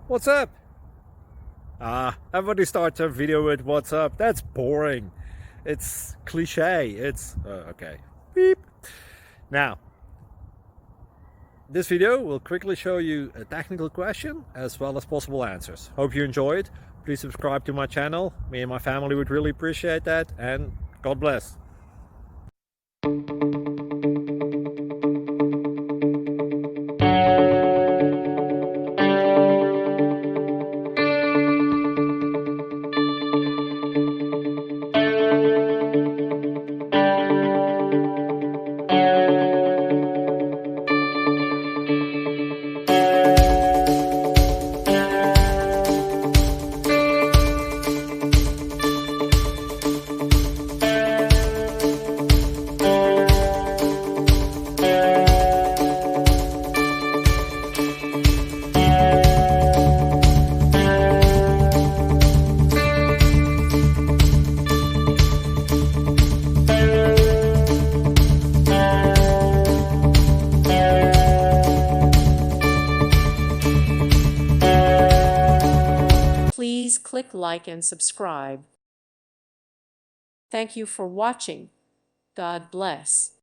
What's up? Everybody starts a video with what's up. That's boring. It's cliche. It's okay. Beep. Now, this video will quickly show you a technical question as well as possible answers. Hope you enjoy it. Please subscribe to my channel. Me and my family would really appreciate that, and God bless. Please click like and subscribe. Thank you for watching. God bless.